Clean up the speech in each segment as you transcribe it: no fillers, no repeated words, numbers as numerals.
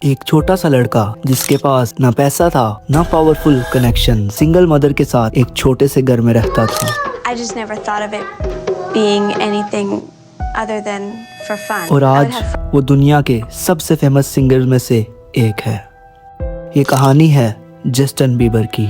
एक छोटा सा लड़का जिसके पास ना पैसा था ना पावरफुल कनेक्शन, सिंगल मदर के साथ एक छोटे से घर में रहता था। I just never thought of it being anything other than for fun. और आज वो दुनिया के सबसे फेमस सिंगर में से एक है। ये कहानी है जस्टिन बीबर की।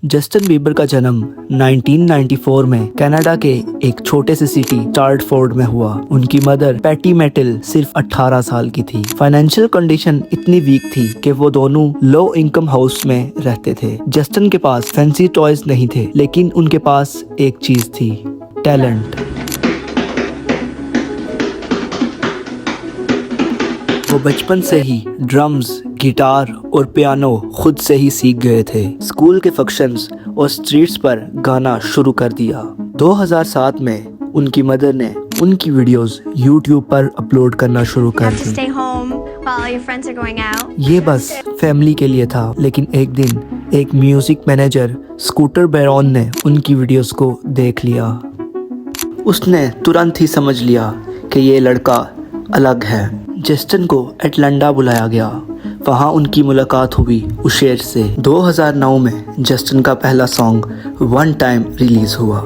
जस्टिन बीबर का जन्म 1994 में कनाडा के एक छोटे से सिटी स्टार्टफोर्ड में हुआ। उनकी मदर पैटी मेटल सिर्फ 18 साल की थी। फाइनेंशियल कंडीशन इतनी वीक थी कि वो दोनों लो इनकम हाउस में रहते थे। जस्टिन के पास फैंसी टॉयज नहीं थे, लेकिन उनके पास एक चीज थी, टैलेंट। वो बचपन से ही ड्रम्स, गिटार और पियानो खुद से ही सीख गए थे। स्कूल के फंक्शंस और स्ट्रीट्स पर गाना शुरू कर दिया। 2007 में उनकी मदर ने उनकी वीडियोस YouTube पर अपलोड करना शुरू कर दी। ये बस फैमिली के लिए था, लेकिन एक दिन एक म्यूजिक मैनेजर स्कूटर बैरॉन ने उनकी वीडियोस को देख लिया। उसने तुरंत ही समझ लिया कि ये लड़का अलग है। जस्टिन को एटलांटा बुलाया गया। वहाँ उनकी मुलाकात हुई उशेर से। 2009 में जस्टिन का पहला सॉन्ग वन टाइम रिलीज हुआ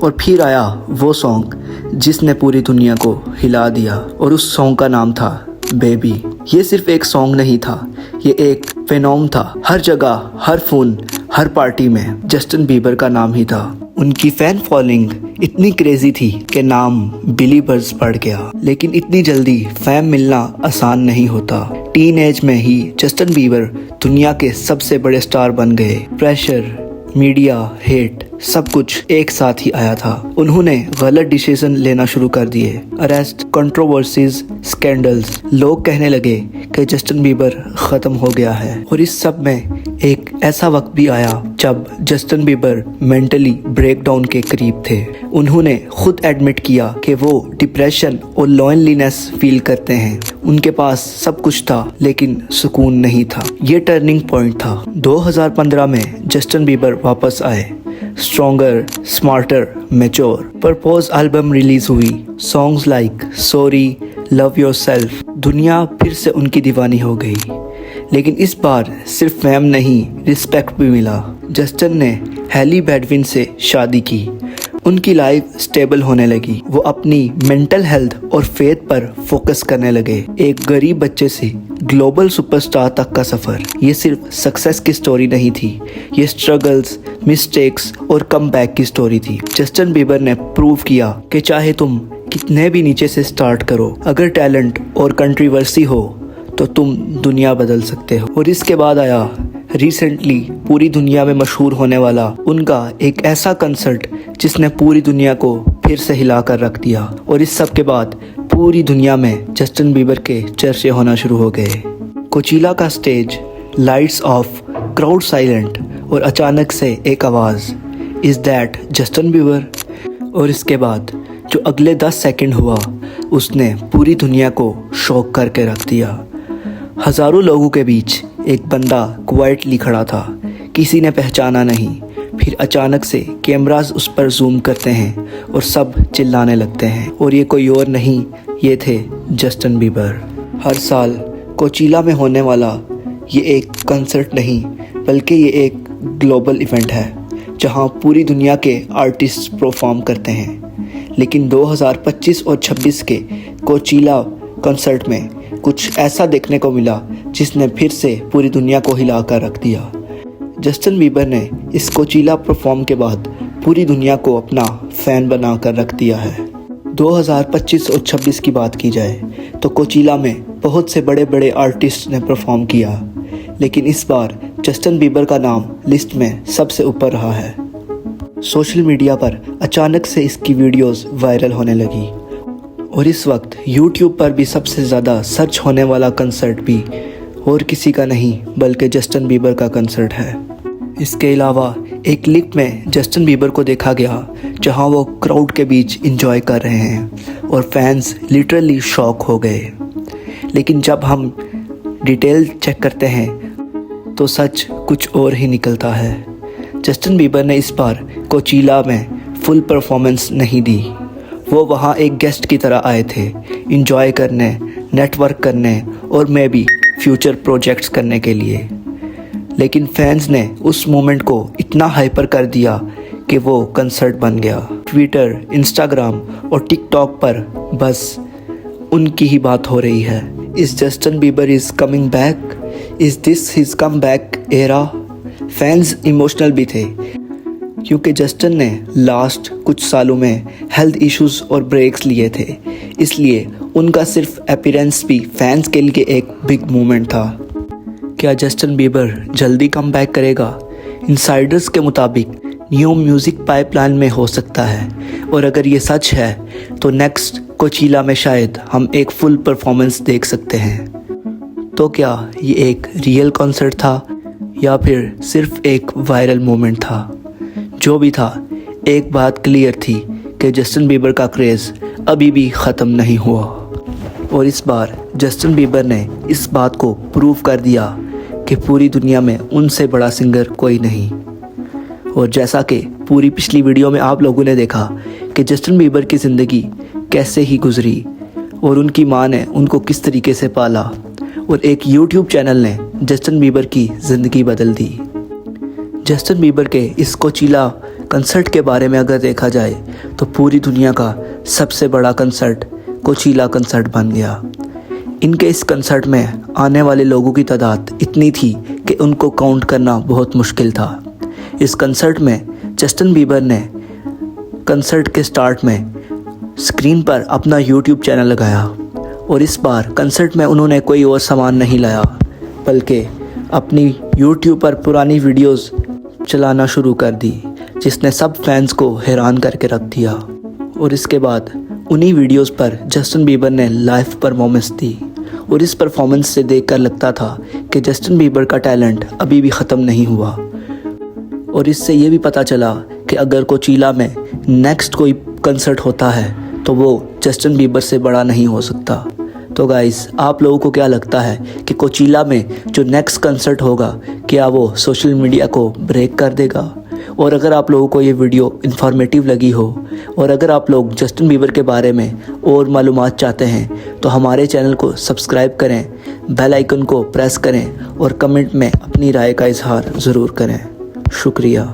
और फिर आया वो सॉन्ग जिसने पूरी दुनिया को हिला दिया, और उस सॉन्ग का नाम था बेबी। ये सिर्फ एक सॉन्ग नहीं था, ये एक फेनोमेनन था। हर जगह, हर फोन, हर पार्टी में जस्टिन बीबर का नाम ही था। उनकी फैन फॉलोइंग इतनी क्रेजी थी कि नाम बिलीवर्स पड़ गया। लेकिन इतनी जल्दी फैम मिलना आसान नहीं होता। टीन एज में ही जस्टिन बीबर दुनिया के सबसे बड़े स्टार बन गए। प्रेशर, मीडिया, हेट, सब कुछ एक साथ ही आया था। उन्होंने गलत डिसीजन लेना शुरू कर दिए। Arrest, controversies, scandals. लोग कहने लगे कि जस्टिन बीबर खत्म हो गया है। और इस सब में एक ऐसा वक्त भी आया जब जस्टिन बीबर मेंटली ब्रेकडाउन के करीब थे। उन्होंने खुद एडमिट किया कि वो डिप्रेशन और लोनलीनेस फील करते हैं। उनके पास सब कुछ था, लेकिन सुकून नहीं था। ये टर्निंग पॉइंट था। 2015 में जस्टिन बीबर वापस आए, stronger, smarter, mature. Purpose album release हुई। Songs like sorry, love yourself. दुनिया फिर से उनकी दीवानी हो गई। लेकिन इस बार सिर्फ फेम नहीं, रिस्पेक्ट भी मिला। जस्टिन ने हैली बैडविन से शादी की। उनकी लाइफ स्टेबल होने लगी। वो अपनी मेंटल हेल्थ और फेथ पर फोकस करने लगे। एक गरीब बच्चे से ग्लोबल सुपरस्टार तक का सफर, ये सिर्फ सक्सेस की स्टोरी नहीं थी, ये स्ट्रगल्स, मिस्टेक्स और कमबैक की स्टोरी थी। जस्टिन बीबर ने प्रूव किया कि चाहे तुम कितने भी नीचे से स्टार्ट करो, अगर टैलेंट और कंट्रोवर्सी हो तो तुम दुनिया बदल सकते हो। और इसके बाद आया रिसेंटली पूरी दुनिया में मशहूर होने वाला उनका एक ऐसा कंसर्ट जिसने पूरी दुनिया को फिर से हिला कर रख दिया। और इस सब के बाद पूरी दुनिया में जस्टिन बीबर के चर्चे होना शुरू हो गए। कोचीला का stage, lights off, crowd silent, और अचानक से एक आवाज़, इज दैट जस्टिन बीबर? और इसके बाद जो अगले 10 सेकंड हुआ, उसने पूरी दुनिया को शॉक करके रख दिया। हजारों लोगों के बीच एक बंदा क्वाइटली खड़ा था, किसी ने पहचाना नहीं। फिर अचानक से कैमरास उस पर जूम करते हैं और सब चिल्लाने लगते हैं। और ये कोई और नहीं, ये थे जस्टिन बीबर। हर साल कोचीला में होने वाला ये एक कंसर्ट नहीं, बल्कि ये एक ग्लोबल इवेंट है जहां पूरी दुनिया के आर्टिस्ट परफॉर्म करते हैं। लेकिन 2025 और 26 के कोचीला कंसर्ट में कुछ ऐसा देखने को मिला जिसने फिर से पूरी दुनिया को हिला कर रख दिया। जस्टिन बीबर ने इस कोचीला परफॉर्म के बाद पूरी दुनिया को अपना फैन बना कर रख दिया है। 2025 और 26 की बात की जाए तो कोचीला में बहुत से बड़े बड़े आर्टिस्ट ने परफॉर्म किया, लेकिन इस बार जस्टिन बीबर का नाम लिस्ट में सबसे ऊपर रहा है। सोशल मीडिया पर अचानक से इसकी वीडियोस वायरल होने लगी, और इस वक्त YouTube पर भी सबसे ज़्यादा सर्च होने वाला कंसर्ट भी और किसी का नहीं बल्कि जस्टिन बीबर का कंसर्ट है। इसके अलावा एक क्लिप में जस्टिन बीबर को देखा गया जहां वो क्राउड के बीच एंजॉय कर रहे हैं और फैंस लिटरली शॉक हो गए। लेकिन जब हम डिटेल चेक करते हैं तो सच कुछ और ही निकलता है। जस्टिन बीबर ने इस बार कोचीला में फुल परफॉर्मेंस नहीं दी। वो वहाँ एक गेस्ट की तरह आए थे, इंजॉय करने, नेटवर्क करने और मे बी फ्यूचर प्रोजेक्ट्स करने के लिए। लेकिन फैंस ने उस मोमेंट को इतना हाइपर कर दिया कि वो कंसर्ट बन गया। ट्विटर, इंस्टाग्राम और टिकटॉक पर बस उनकी ही बात हो रही है। Is Justin Bieber is coming back? Is this his come back era? Fans emotional भी थे क्योंकि जस्टिन ने लास्ट कुछ सालों में हेल्थ इश्यूज और ब्रेक्स लिए थे, इसलिए उनका सिर्फ अपीयरेंस भी फैंस के लिए एक बिग मोमेंट था। क्या जस्टिन बीबर जल्दी कम बैक करेगा? इनसाइडर्स के मुताबिक न्यू म्यूज़िक पाइपलाइन में हो सकता है, और अगर ये सच है तो नेक्स्ट कोचीला में शायद हम एक फुल परफॉर्मेंस देख सकते हैं। तो क्या ये एक रियल कॉन्सर्ट था या फिर सिर्फ एक वायरल मोमेंट था? जो भी था, एक बात क्लियर थी कि जस्टिन बीबर का क्रेज़ अभी भी ख़त्म नहीं हुआ, और इस बार जस्टिन बीबर ने इस बात को प्रूव कर दिया कि पूरी दुनिया में उनसे बड़ा सिंगर कोई नहीं। और जैसा कि पूरी पिछली वीडियो में आप लोगों ने देखा कि जस्टिन बीबर की ज़िंदगी कैसे ही गुजरी और उनकी माँ ने उनको किस तरीके से पाला, और एक यूट्यूब चैनल ने जस्टिन बीबर की ज़िंदगी बदल दी। जस्टिन बीबर के इस कोचीला कंसर्ट के बारे में अगर देखा जाए तो पूरी दुनिया का सबसे बड़ा कंसर्ट कोचीला कंसर्ट बन गया। इनके इस कंसर्ट में आने वाले लोगों की तादाद इतनी थी कि उनको काउंट करना बहुत मुश्किल था। इस कंसर्ट में जस्टिन बीबर ने कंसर्ट के स्टार्ट में स्क्रीन पर अपना यूट्यूब चैनल लगाया, और इस बार कंसर्ट में उन्होंने कोई और सामान नहीं लाया, बल्कि अपनी यूट्यूब पर पुरानी वीडियोस चलाना शुरू कर दी, जिसने सब फैंस को हैरान करके रख दिया। और इसके बाद उन्हीं वीडियोस पर जस्टिन बीबर ने लाइव परफॉर्मेंस दी, और इस परफॉर्मेंस से देखकर लगता था कि जस्टिन बीबर का टैलेंट अभी भी ख़त्म नहीं हुआ। और इससे ये भी पता चला कि अगर कोचीला में नेक्स्ट कोई कंसर्ट होता है तो वो जस्टिन बीबर से बड़ा नहीं हो सकता। तो गाइस, आप लोगों को क्या लगता है कि कोचीला में जो नेक्स्ट कंसर्ट होगा, क्या वो सोशल मीडिया को ब्रेक कर देगा? और अगर आप लोगों को ये वीडियो इन्फॉर्मेटिव लगी हो, और अगर आप लोग जस्टिन बीबर के बारे में और मालूमात चाहते हैं, तो हमारे चैनल को सब्सक्राइब करें, बेल आइकन को प्रेस करें और कमेंट में अपनी राय का इजहार ज़रूर करें। शुक्रिया।